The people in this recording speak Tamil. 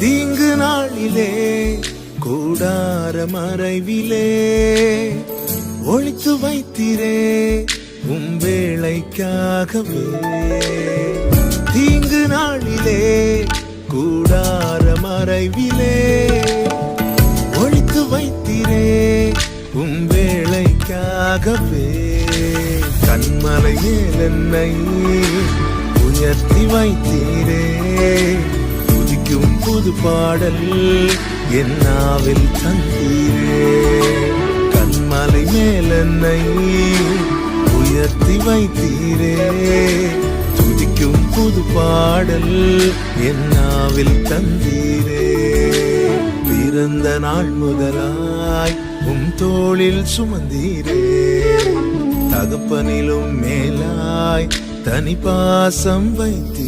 தீங்கு நாளிலே கூடார மறைவிலே ஒளித்து வைத்தீரே வேளைக்காகவே. தீங்கு நாளிலே கூடார மறைவிலே ஒளித்து வைத்தீரே வேளைக்காகவே. கண்மலை மேல் என்னை உயர்த்தி வைத்தீரே துதிக்கும் புது பாடல் என் நாவில் தந்தீரே. கண்மலை மேல் என்னை உயர்த்தி வைத்தீரே துதிக்கும் புது பாடல் என் நாவில் தந்தீரே. பிறந்த நாள் முதலாய் தோளில் சுமந்தீரே தகப்பனிலும் மேலாய் தனி பாசம் வைத்தீரே.